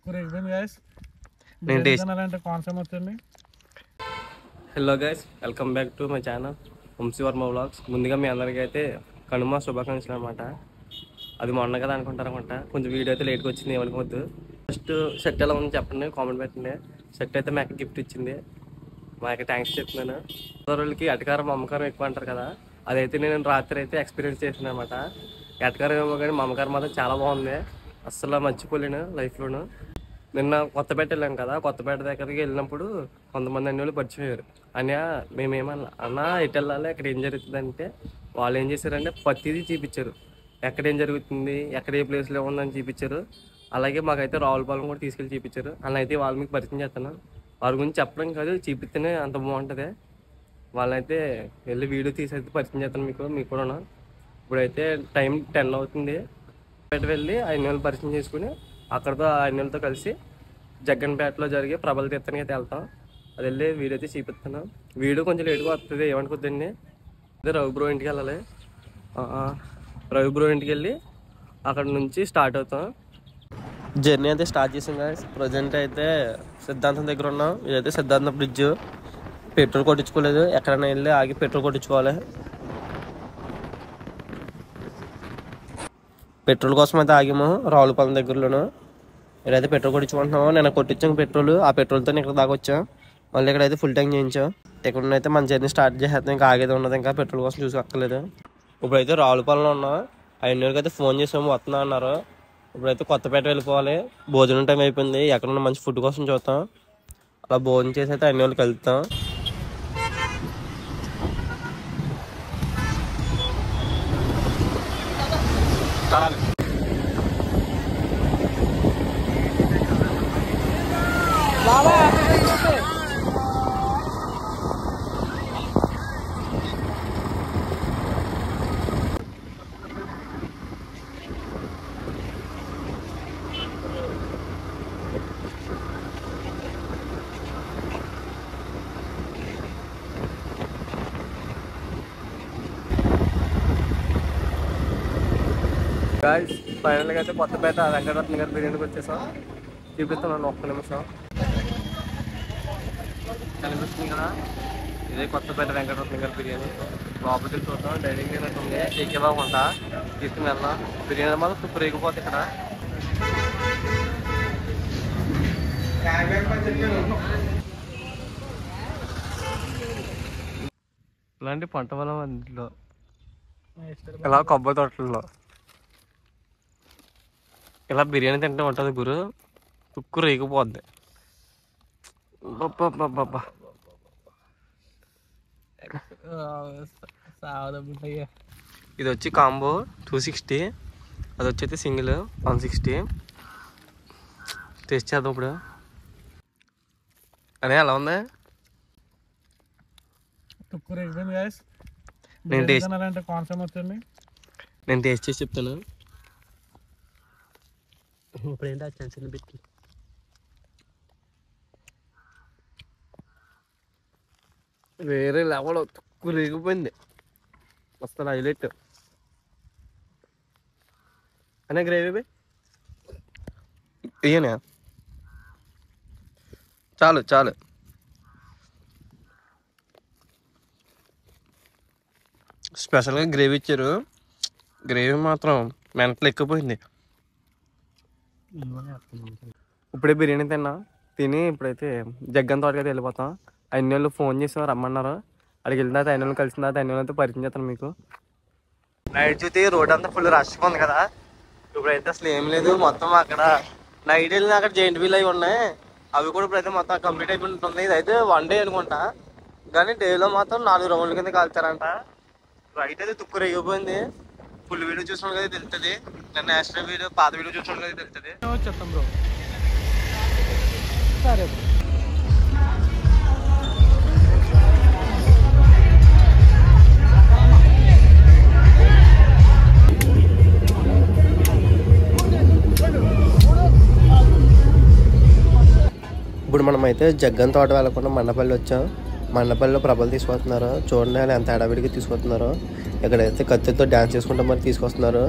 Hello guys, welcome back to my channel Vamshi Varma vlogs. ముందుగా మీ అందరికీ అయితే కనుమ శుభాకాంక్షలు అనమాట. అది మొన్న కదా అనుకుంటారనమాట. కొంచెం వీడియో అయితే లేట్గా వచ్చింది, ఏమనుకోవద్దు. ఫస్ట్ షర్ట్ ఎలా ఉంది చెప్పండి, కామెంట్ పెట్టండి. షర్ట్ అయితే మా అక్క గిఫ్ట్ ఇచ్చింది, మా అక్క థ్యాంక్స్ చెప్తున్నాను. రోజులకి అటకారం అమ్మకారం ఎక్కువ అంటారు కదా, అదైతే నేను రాత్రి అయితే ఎక్స్పీరియన్స్ చేసాను అనమాట. ఎటకారం ఏమో కానీ మా అమ్మకారం మాత్రం చాలా బాగుంది, అస్సలు మర్చిపోలేను లైఫ్లోను. నిన్న కొత్తపేట వెళ్ళాం కదా, కొత్తపేట దగ్గరికి వెళ్ళినప్పుడు కొంతమంది అన్ని వాళ్ళు పరిచయం అయ్యారు. అన్నయ్య మేమేమన్నా అన్న ఎటు వెళ్ళాలి, ఎక్కడ ఏం జరుగుతుంది అంటే, వాళ్ళు ఏం చేశారంటే ప్రతిదీ చూపించారు. ఎక్కడ ఏం జరుగుతుంది, ఎక్కడ ఏ ప్లేస్లో ఉందని చూపించారు. అలాగే మాకైతే రావులపాలెం కూడా తీసుకెళ్ళి చూపించారు. అలా అయితే వాళ్ళు మీకు పరిచయం చేస్తాను. వాళ్ళ గురించి చెప్పడం కాదు, చూపిస్తేనే అంత బాగుంటుంది. వాళ్ళైతే వెళ్ళి వీడియో తీసి పరిచయం చేస్తాను మీకు కూడా. ఇప్పుడైతే టైం 10 అవుతుంది. బయట వెళ్ళి ఆయన పరిచయం చేసుకుని అక్కడితో ఆయనతో కలిసి జగ్గన్పేటలో జరిగే ప్రబల తీర్థానికి అయితే వెళ్తాం. అది వెళ్ళి వీడియో అయితే చూపిస్తాను. వీడియో కొంచెం లేట్గా వస్తుంది, ఏమనుకోద్దండి. అదే రవి బ్రో ఇంటికి వెళ్ళాలి. రవి బ్రో ఇంటికి వెళ్ళి అక్కడ నుంచి స్టార్ట్ అవుతాం. జర్నీ అయితే స్టార్ట్ చేసాం గాయ్స్. ప్రజెంట్ అయితే సిద్ధాంతం దగ్గర ఉన్నాం. ఇదైతే సిద్ధాంతం బ్రిడ్జ్. పెట్రోల్ కొట్టించుకోలేదు, ఎక్కడైనా వెళ్ళి ఆగి పెట్రోల్ కొట్టించుకోవాలి. పెట్రోల్ కోసం అయితే ఆగాము రావులపాలెం దగ్గరలోను. ఇక్కడైతే పెట్రోల్ కొట్టించుకుంటున్నాము. నేను కొట్టించాం పెట్రోల్, ఆ పెట్రోల్తో ఇక్కడ దాకా వచ్చాం. మళ్ళీ ఇక్కడైతే ఫుల్ ట్యాంక్ చేయించాం. ఇక్కడ అయితే మన జర్నీ స్టార్ట్ చేసేస్తాం, ఇంకా ఆగేది ఉన్నది. ఇంకా పెట్రోల్ కోసం చూసుకోక్కర్లేదు. ఇప్పుడైతే రావులపాలెంలో ఉన్నాం. ఆయనకి అయితే ఫోన్ చేసాము, వస్తున్నా అన్నారు. ఇప్పుడైతే కొత్తపేట వెళ్ళిపోవాలి. భోజనం టైం అయిపోయింది, ఎక్కడన్నా మంచి ఫుడ్ కోసం చూస్తాం. అలా భోజనం చేసి అయితే అన్ని వాళ్ళకి వెళ్తాం. గాయ్స్, ఫైనల్గా అయితే కొత్తపేట వెంకటరత్న గారి బిర్యానీకి వచ్చేసాం. చూపిస్తున్నాను, ఒక్క నిమిషం. కనిపిస్తుంది కదా, ఇదే కొత్తపేట వెంకటరత్న గారి బిర్యానీ. లోపలికి చూద్దాం. డైనింగ్ టేబుల్ ఉంది, ఎక్కే బాగుంటా తీసుకుని వెళ్దాం. బిర్యానీ మాత్రం సూపర్ ఎగిపోతుంది ఇక్కడ. ఇలాంటి పంట పొలం అందులో, ఇలా కొబ్బరి తోటల్లో ఇలా బిర్యానీ తింటే ఉంటుంది గురు, తుక్కు రేగిపోద్ది. ఇది వచ్చి కాంబో 260, అది వచ్చి సింగిల్ 160. టేస్ట్ చేద్దాం ఇప్పుడు. అనే ఎలా ఉంది? నేను టేస్ట్ చేసి చెప్తాను. ఇప్పుడు ఏంటి చిన్న పెట్టి వేరే లెవెల్ తుక్కు రేగిపోయింది, అసలు హైలైట్. అనే గ్రేవీ ఇయ్యనా? చాలు చాలు. స్పెషల్గా గ్రేవీ ఇచ్చారు. గ్రేవీ మాత్రం మెంటలు ఎక్కిపోయింది. ఇప్పుడే బిర్యానీ తిని ఇప్పుడైతే జగ్గన్ తోటకి అయితే వెళ్ళిపోతాం. అన్ని వాళ్ళు ఫోన్ చేసి రమ్మన్నారు. అక్కడికి వెళ్ళిన తర్వాత అన్ని వాళ్ళు కలిసిన తర్వాత అన్ని వాళ్ళతో పరిచయం చేస్తాను మీకు. నైట్ చూస్తే రోడ్ అంతా ఫుల్ రష్గా ఉంది కదా. ఇప్పుడైతే అసలు ఏం లేదు. మొత్తం అక్కడ నైట్ వెళ్ళిన అక్కడ జెయింట్ వీల్ అవి ఉన్నాయి, అవి కూడా ఇప్పుడైతే మొత్తం కంప్లీట్ అయిపోతుంది. ఇదైతే 1 డే అనుకుంటా, కానీ డేలో మాత్రం 4 రౌండ్ల కింద కాల్చారంట. రైట్ అయితే తుక్కు రేగిపోయింది. ఫుల్ వీడియో చూసినట్టు అయితే తెలుస్తుంది, నేను నేషనల్ వీడియో పాత వీడియో చూసినట్టు అయితే తెలుస్తుంది. చెప్తాం బ్రో. సరే, ఇప్పుడు మనం అయితే జగ్గన్ తోట వెళ్ళకుండా మండపల్లి వచ్చాం. మండపల్లిలో ప్రభలు తీసుకొస్తున్నారు. చూడండి అని ఎంత హడావిడిగా తీసుకొస్తున్నారు. ఇక్కడైతే కత్తితో డాన్స్ చేసుకుంటా మరి తీసుకొస్తున్నారు.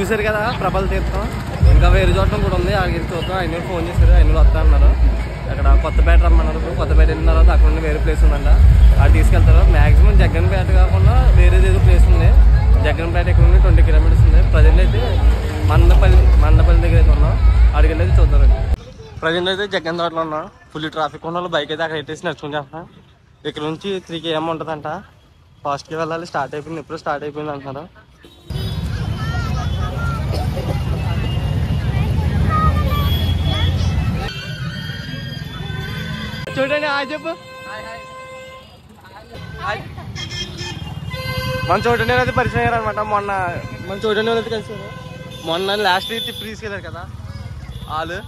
చూసారు కదా ప్రభల తీర్థం. ఇంకా వేరే చోటం కూడా ఉంది, అక్కడికి వెళ్ళి చూద్దాం. ఆయన ఫోన్ చేశారు, ఆయన వస్తా అన్నారు. అక్కడ కొత్తపేట రమ్మన్నారు. కొత్తపేట వెళ్ళిన తర్వాత అక్కడ నుండి వేరే ప్లేస్ ఉందంట, అది తీసుకెళ్తారు. మాక్సిమం జగ్గన్పేట కాకుండా వేరేది ఏదో ప్లేస్ ఉంది. జగ్గన్పేట ఇక్కడ నుండి 20 కిలోమీటర్స్ ఉంది. ప్రజెంట్ అయితే మండపల్లి దగ్గర అయితే ఉన్నాం, అక్కడికి వెళ్ళి చూద్దామండి. ప్రజెంట్ అయితే జగ్గన్ తోటలో ఉన్నాం. ఫుల్ ట్రాఫిక్ ఉన్న వాళ్ళు బైక్ అయితే అక్కడ పెట్టేసి నడుచుకుని చేస్తాం. ఇక్కడ నుంచి 3 km ఉంటుందంట. ఫాస్ట్గా వెళ్ళాలి. స్టార్ట్ అయిపోయింది, ఎప్పుడు స్టార్ట్ అయిపోయింది అంటున్నారు. చూడండి, చెప్పు. మన చూడండి అయితే పరిచయం అయ్యారు అనమాట. మన చూడండి అయితే కలిసి మొన్న లాస్ట్ ట్రిప్ తీసుకెళ్ళారు కదా వాళ్ళు.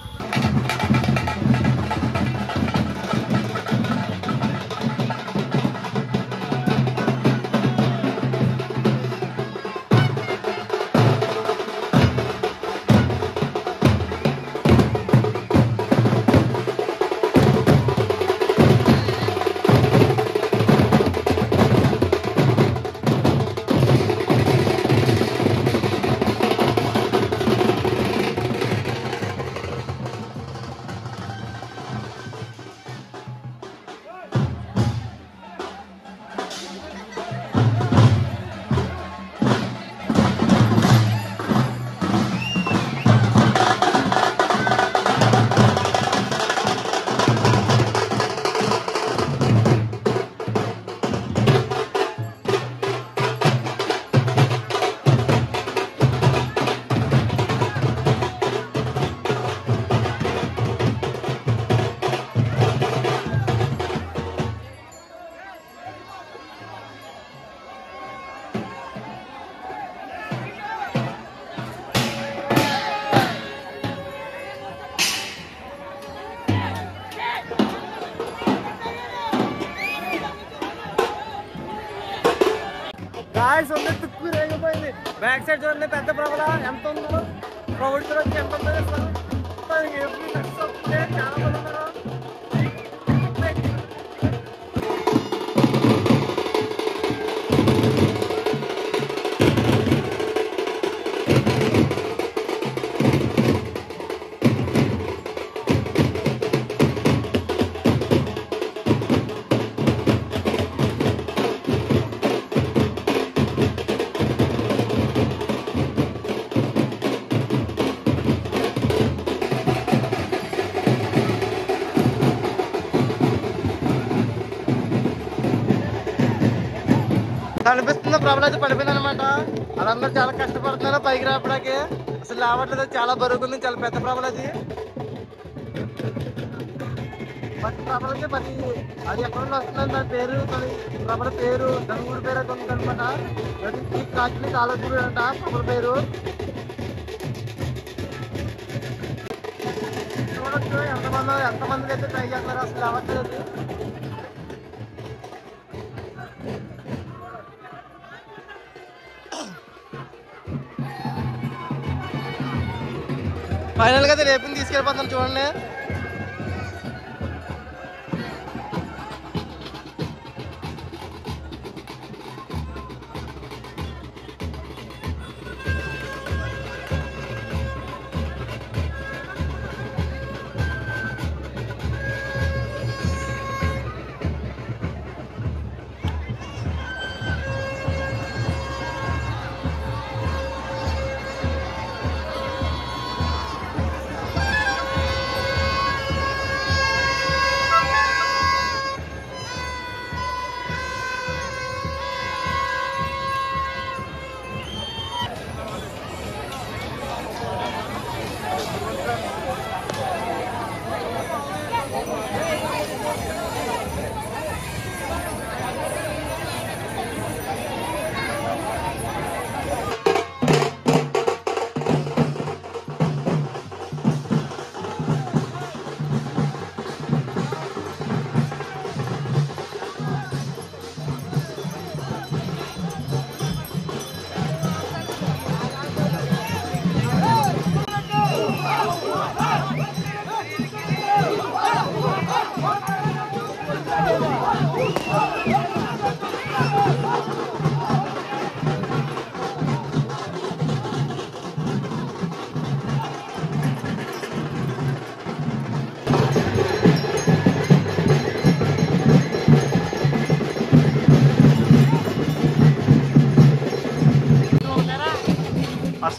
తుక్కు రేగిపోయింది. బ్యాక్ సైడ్ చూడండి, పెద్ద ప్రభల ఎంత ఉందో. ప్రౌడ్ కూడా వచ్చి ఎంత ఉందో చాలా మంది ఉన్నారు. కనిపిస్తున్న ప్రభలు అయితే పడిపోయింది అనమాట. వాళ్ళందరూ చాలా కష్టపడుతున్నారు పైకి రావడానికి. అసలు రావట్లేదు, చాలా బరువుంది, చాలా పెద్ద ప్రభలు అది. ప్రతి ప్రభలకి ప్రతి అది ఎక్కడ నుండి వస్తుందని దాని పేరు, ప్రభల పేరు, గంగూరు పేరు అయితే ఉంది అనమాట. కాచి కాలూరు అంట ప్రభల పేరు. చూడొచ్చు ఎంతమందికి అయితే ట్రై చేస్తున్నారు, అసలు రావట్లేదు. ఫైనల్ గా రేపు తీసుకెళ్ళిపోతాం చూడండి.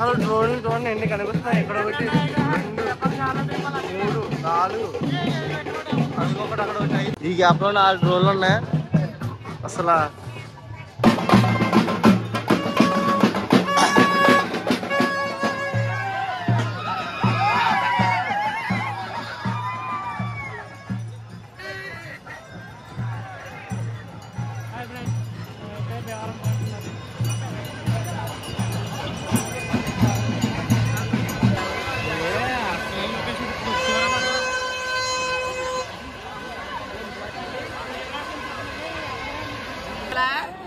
అసలు డ్రోన్ చూడండి ఎన్ని కనిపిస్తున్నాయి. ఇక్కడ ఒకటి 2 3 4 అదొకటి అక్కడ ఒకటి 5. ఈ గ్యాప్ లో 4 డ్రోన్లు ఉన్నాయి. అసలు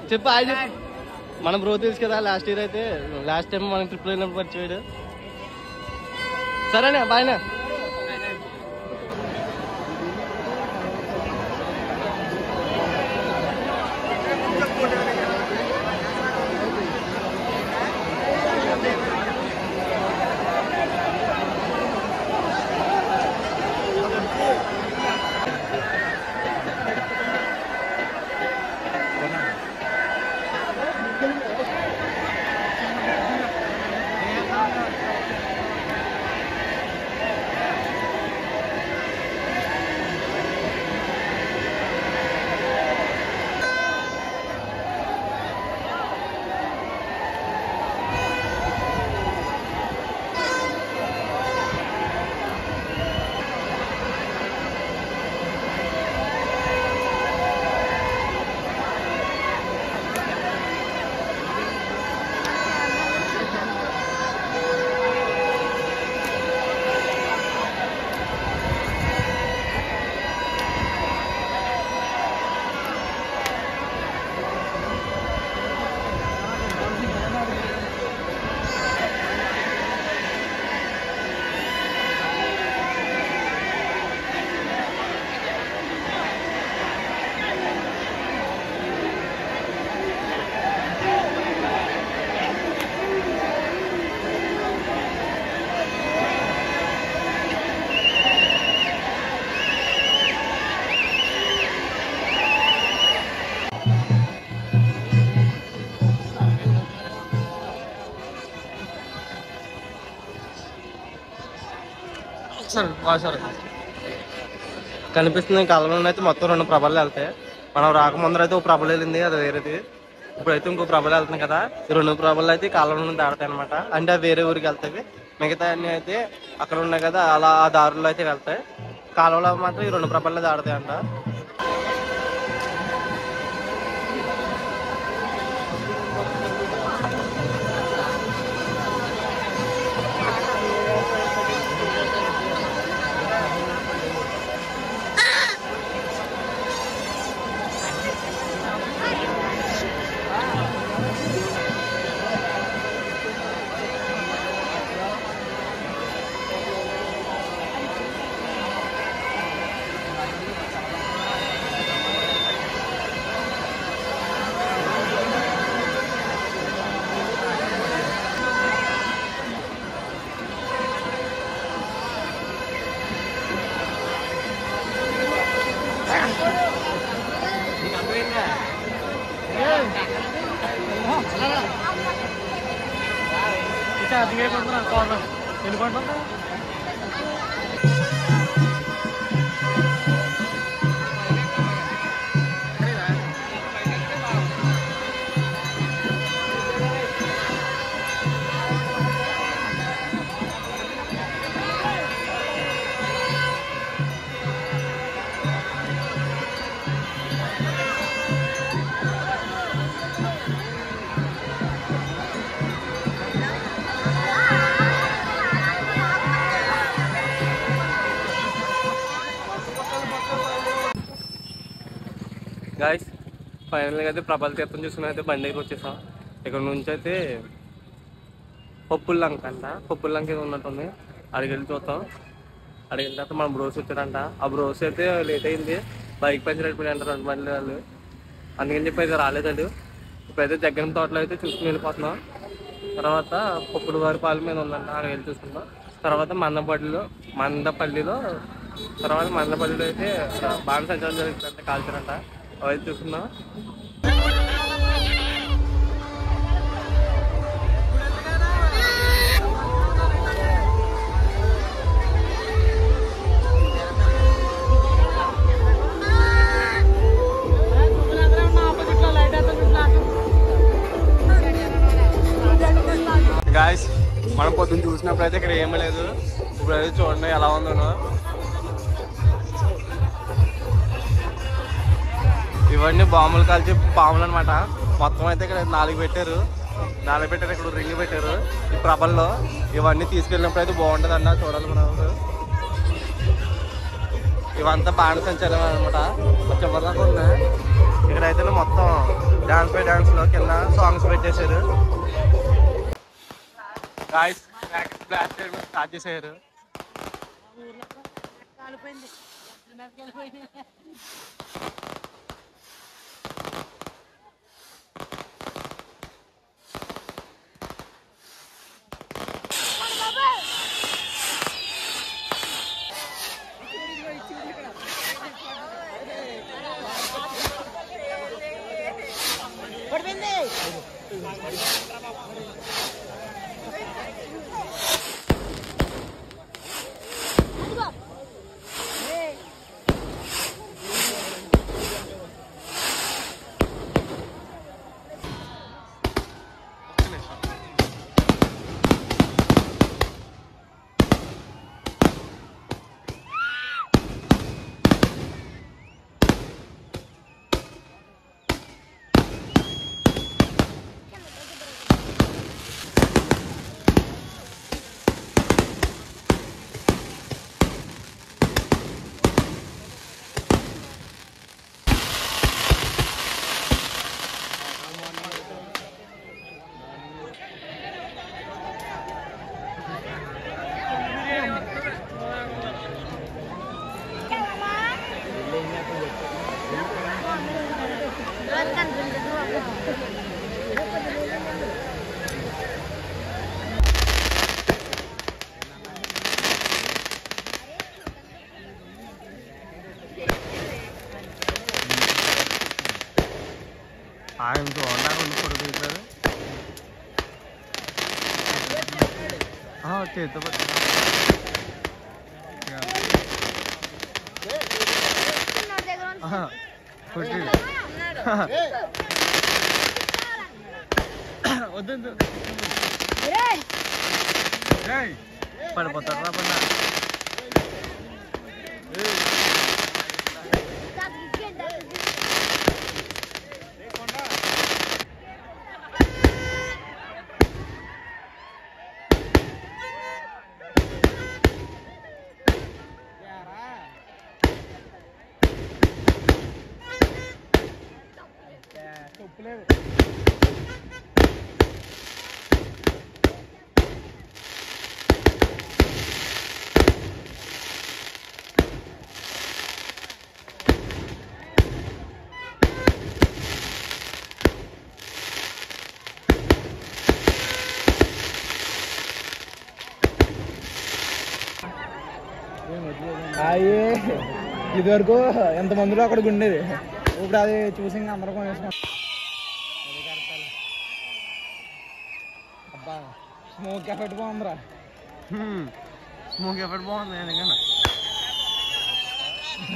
చెప్పు ఆయన మనం బ్రో తెలుసు కదా. లాస్ట్ ఇయర్ అయితే లాస్ట్ టైం మనం ట్రిప్లో వెళ్ళినప్పుడు పరిచయాడు. సరేనా బాయ్నా. కనిపిస్తుంది. కాలంలో అయితే మొత్తం 2 ప్రభలు వెళ్తాయి. మనం రాకముందర అయితే ఒక ప్రభలు వెళ్ళింది, అది వేరేది. ఇప్పుడైతే ఇంకో ప్రభలు వెళ్తుంది కదా. ఈ 2 ప్రభలు అయితే కాలంలో దాడతాయి అనమాట. అంటే అవి వేరే ఊరికి వెళ్తాయి. మిగతా అన్ని అయితే అక్కడ ఉన్నాయి కదా, అలా ఆ దారుల్లో అయితే వెళ్తాయి. కాలంలో మాత్రం ఈ 2 ప్రభల్లో దాడతాయి అంట. గాయస్ ఫైనల్గా అయితే ప్రభల తీర్థం చూసుకుని అయితే బండి దగ్గర వచ్చేసాం. ఇక్కడ నుంచి అయితే పప్పుల లంక అంట, పప్పుల లంక ఏదో ఉన్నట్టుంది. అడిగి వెళ్ళి చూస్తాం. అడిగిన తర్వాత మన బ్రోస్ వచ్చాడంట. ఆ బ్రోస్ అయితే లేట్ అయింది, బైక్ పంచర్ అయిపోయి అంటారు 2 బండ్లు వాళ్ళు. అందుకని చెప్పి అయితే రాలేదండి. ఇప్పుడైతే దగ్గర తోటలో అయితే చూసుకుని వెళ్ళిపోతున్నాం. తర్వాత పప్పుల వారి పాల మీద ఉందంట, అక్కడికి వెళ్ళి చూసుకుంటాం. తర్వాత మందపల్లిలో అయితే బాణ సంచారం జరుగుతుందంటే కాల్చారంట, అవైతే చూసుకుందాం. నమ్మలేదు. ఇప్పుడైతే చూడండి ఎలా ఉందనో. ఇవన్నీ బాంబులు కాల్చి పాములు అనమాట. మొత్తం అయితే ఇక్కడ 4 పెట్టారు. ఇక్కడ రింగ్ పెట్టారు ఈ ప్రభల్లో. ఇవన్నీ తీసుకెళ్ళినప్పుడు అయితే బాగుంటుంది అన్న, చూడాలి మనం. ఇవంతా బాణసంచారం అనమాట. చివరిదాకా ఉన్నాయి. ఇక్కడైతే మొత్తం డాన్స్ బై డాన్స్ లో కింద సాంగ్స్ పెట్టేశారు. గాయ్స్ స్టార్ట్ చేశారు. ఆయన చూడాలి ఫోటో తీస్తారు. చేతితో పట్టి వద్దు పడిపోతారు రా పన్నా. అయ్యే ఇదివరకు ఎంతమందిలో అక్కడికి ఉండేది, ఇప్పుడు అది చూసి ఇంకా అందరూ కొనేసుకున్నాం. అబ్బా స్మోక్ ఎఫెక్ట్ బాగుందిరా. స్మోక్ ఎఫెక్ట్ బాగుంది.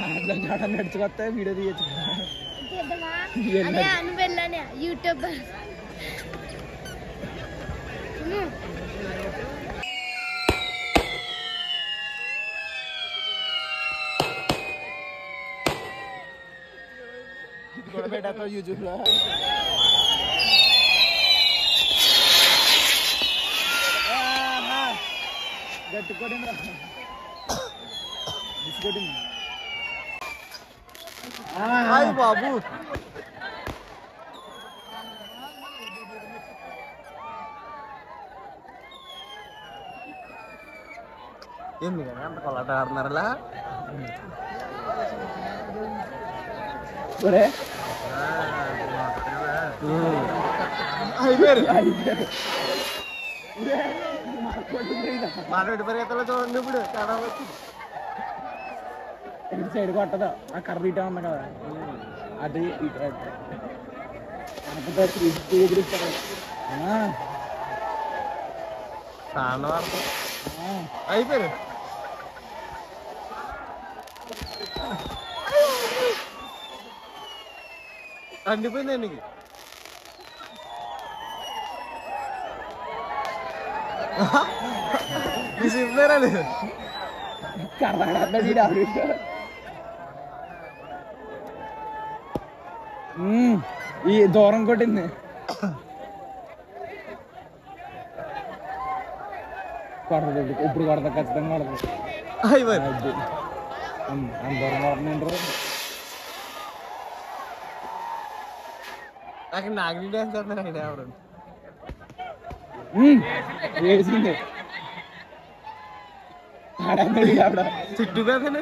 ఎందుకన్నా నడుచుకొస్తే వీడియో తీయచ్చు. యూట్యూబ్ ఇది కూడా పెట్టా యూట్యూబ్ లో. గట్టి కొట్టిందిరా, కొట్టింది బాబు. ఎందుకని అంత కొలాట ఆడుతున్నారలా? మాట్లాడి పరిగెత్తలో చూడండి. ఇప్పుడు చాలా వచ్చింది. ఇటు సైడ్ కొట్టదు, ఆ కర్ర ఇటా ఉంది కదా, అది ఇటు ఎదురుస్తారు. అయిపోయారు. అండిపోయింది నీకు. ఈ దూరం కొట్టింది. కొడదు ఇప్పుడు కొడతా, ఖచ్చితంగా కొడదు. అంత దూరం కొడుతుంటారు. నాకు నాగరి డ్యాన్స్ ఆడుతున్నాడు ఎవరు వేసింది ఆడ చుట్టూ పెద్దనే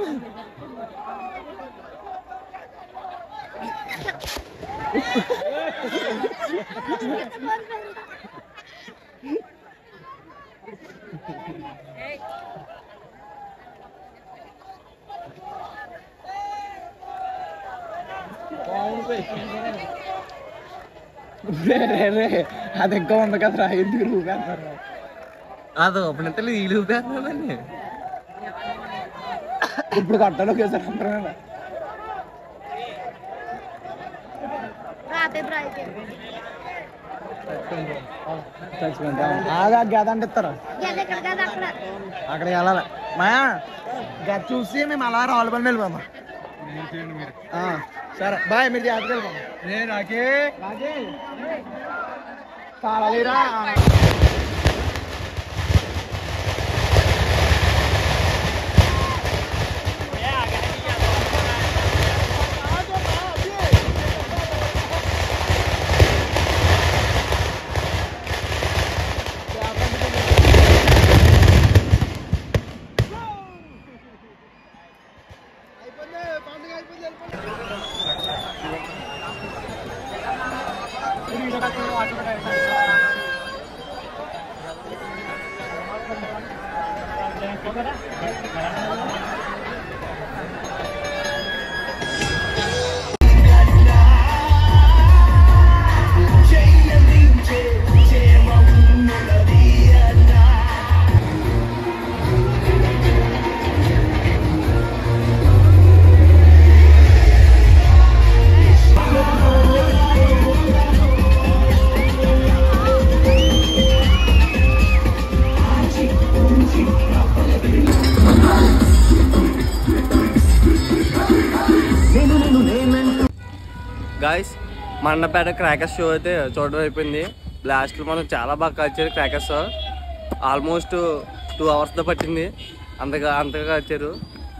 అది ఇంకా ఉంది కదరా, ఎందుకు రూపేస్తారు? అది ఓపెన్ వీలు ఊపేస్తున్నానండి. ఇప్పుడు కట్టలోకి వేసారు అందరూ. ఆగా గద అంటే ఇస్తారా? అక్కడికి వెళ్ళాలి మాయా. గద చూసి మేము అలా రావుల పని వెళ్ళిపోమా. సరే బాయ్, మీరు జాగ్రత్తగా వెళ్ళిపోమా. రాకే కావాలిరా. గాయస్ మండపేట క్రాకర్స్ షో అయితే చూడడం అయిపోయింది. లాస్ట్లో మనం చాలా బాగా కాల్చారు క్రాకర్స్. ఆల్మోస్ట్ 2 అవర్స్తో పట్టింది. అంతగా కాల్చారు.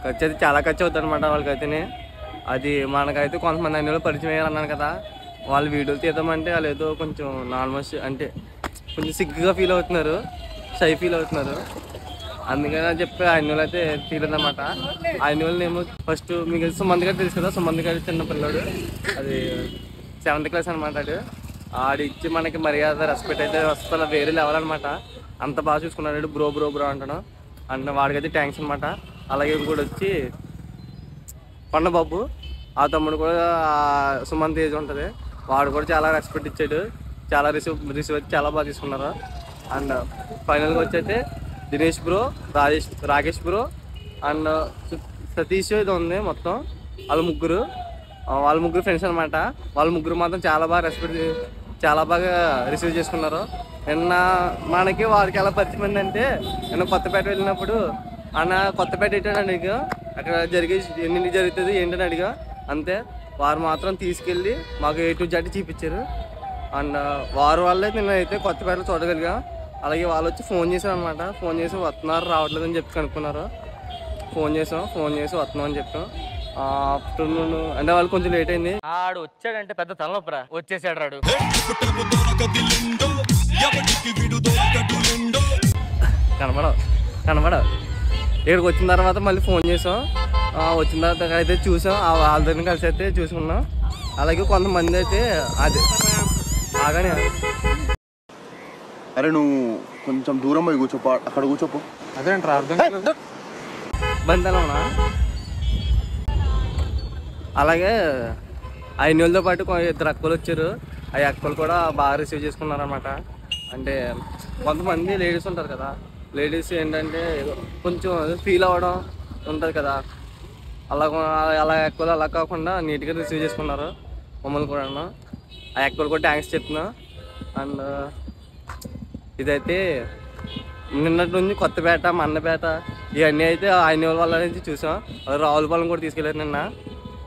ఖర్చు అయితే చాలా ఖర్చు అవుతుంది అనమాట వాళ్ళకైతేనే. అది మనకైతే కొంతమంది అన్ని పరిచయం అయ్యారన్నాను కదా, వాళ్ళు వీడియోలు తీద్దామంటే వాళ్ళు ఏదో కొంచెం నార్మల్ అంటే కొంచెం సిగ్గుగా ఫీల్ అవుతున్నారు, షై ఫీల్ అవుతున్నారు. అందుకని చెప్పి యాన్యువల్ అయితే తీరదన్నమాట. యాన్యువల్ నేమో ఫస్ట్ మీకు సుమంత్ గారు తెలుసు కదా, సుమంత్ గారు చిన్న పిల్లాడు, అది 7th క్లాస్ అనమాట. ఆడు ఇచ్చి మనకి మర్యాద రెస్పెక్ట్ అయితే వస్తుంది, వేరే లెవెల్ అనమాట. అంత బాగా చూసుకున్నాడు. బ్రో బ్రో బ్రో అంటాను అంటే వాడికైతే థ్యాంక్స్ అనమాట. అలాగే ఇంకోటి వచ్చి కొండబాబు, ఆ తమ్ముడు కూడా సుమంత్ ఏజ్ ఉంటుంది, వాడు కూడా చాలా రెస్పెక్ట్ ఇచ్చాడు. చాలా రిసీవ్ అయితే చాలా బాగా తీసుకున్నారు. అండ్ ఫైనల్గా వచ్చి అయితే Dinesh bro, Rakesh bro and Satish ఇది ఉంది మొత్తం. వాళ్ళ ముగ్గురు ఫ్రెండ్స్ అనమాట. వాళ్ళ ముగ్గురు మాత్రం చాలా బాగా చాలా బాగా రిసీవ్ చేసుకున్నారు. నిన్న మనకి వాడికి ఎలా పరిచయం అయిందంటే, నిన్న కొత్తపేట వెళ్ళినప్పుడు అన్న కొత్తపేట ఏంటని అడిగా, అక్కడ ఎన్ని జరుగుతుంది ఏంటని అడిగా, అంతే. వారు మాత్రం తీసుకెళ్ళి మాకు A to Z చూపించారు. అండ్ వారు వాళ్ళే నేనైతే కొత్తపేటలో చూడగలిగా. అలాగే వాళ్ళు వచ్చి ఫోన్ చేశారు అనమాట. ఫోన్ చేసి వస్తున్నారు రావట్లేదని చెప్పి కనుక్కున్నారు. ఫోన్ చేసి వస్తున్నాం అని చెప్పాం. ఆఫ్టర్నూన్ అంటే వాళ్ళు కొంచెం లేట్ అయింది. ఆడు వచ్చాడంటే పెద్ద తలనొప్పరా, వచ్చేసాడు రాడు. కనబడవు ఇక్కడికి వచ్చిన తర్వాత మళ్ళీ ఫోన్ చేసాం. వచ్చిన తర్వాత అయితే చూసాం, వాళ్ళ దగ్గర కలిసి అయితే చూసుకున్నాం. అలాగే కొంతమంది అయితే అదే ఆగానే. అరే నువ్వు కొంచెం దూరం పోయి కూర్చోపో, అక్కడ కూర్చోపో. అదేంటారా అర్థం బందలవునా. అలాగే ఆ ఎన్నిళ్ళతో పాటు 2 అక్కలు వచ్చారు. ఆ అక్కలు కూడా బాగా రిసీవ్ చేసుకున్నారు అనమాట. అంటే కొంతమంది లేడీస్ ఉంటారు కదా, లేడీస్ ఏంటంటే కొంచెం ఫీల్ అవ్వడం ఉంటుంది కదా, అలా అక్కలు అలా కాకుండా నీట్గా రిసీవ్ చేసుకున్నారు మమ్మల్ని కూడా. ఆ అక్కలు కూడా థ్యాంక్స్ చెప్తున్నా. అండ్ ఇదైతే నిన్నటి నుంచి కొత్తపేట మన్నపేట ఇవన్నీ అయితే యాన్యువల్ వాళ్ళ నుంచి చూసాం. అది రావులపాలెం కూడా తీసుకెళ్ళారు నిన్న.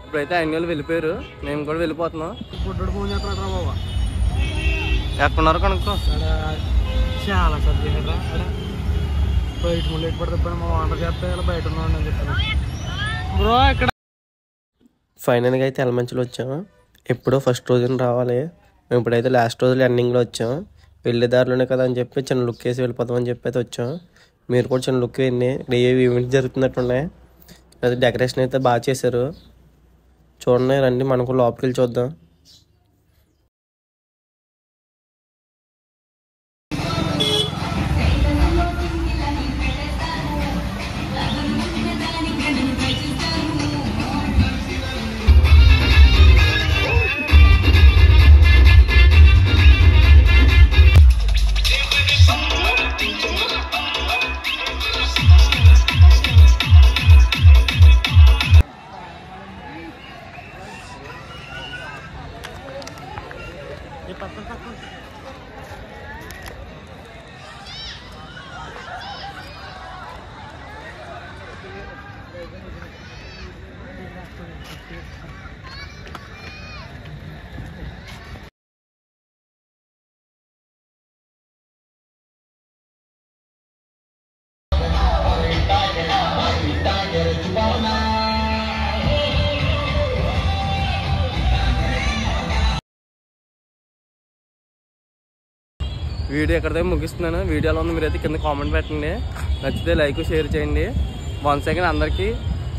ఇప్పుడైతే యాన్యువల్ వెళ్ళిపోయారు, మేము కూడా వెళ్ళిపోతున్నాం. ఫుడ్ ఫోన్ చేస్తారా బాబా? ఎక్కడున్నారు కనుక్కో. చాలా సర్దిరా బయట ముళ్ళేట్ పడితే మా వాటర్ చేస్తే ఇలా బయట ఉన్నాడు అని చెప్పాను బ్రో. ఇక్కడ ఫైనల్గా అయితే ఎలమంచిలో వచ్చాము. ఎప్పుడో ఫస్ట్ రోజున రావాలి, మేము ఇప్పుడైతే లాస్ట్ రోజులు ఎండింగ్లో వచ్చాం. వెళ్ళే దారిలోనే కదా అని చెప్పి చిన్న లుక్ వేసి వెళ్ళిపోతామని చెప్పి అయితే వచ్చాం. మీరు కూడా చిన్న లుక్ వేయండి. ఇక్కడ ఏవి ఈవెంట్స్ జరుగుతున్నట్టున్నాయి. అది డెకరేషన్ అయితే బాగా చేశారు, చూడండి. రండి మనకు లోపలికి వెళ్ళి చూద్దాం. వీడియో ఎక్కడితే ముగిస్తున్నాను. వీడియోలో ఉంది మీరైతే కింద కామెంట్ పెట్టండి. నచ్చితే లైక్ షేర్ చేయండి. వన్స్ అగైన్ అందరికీ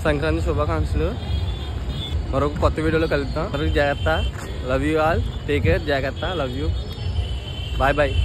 సంక్రాంతి శుభాకాంక్షలు. మరొక కొత్త వీడియోలో కలుద్దాం. జాగ్రత్త. Love you all. Take care. జాగ్రత్త. Love you. Bye bye.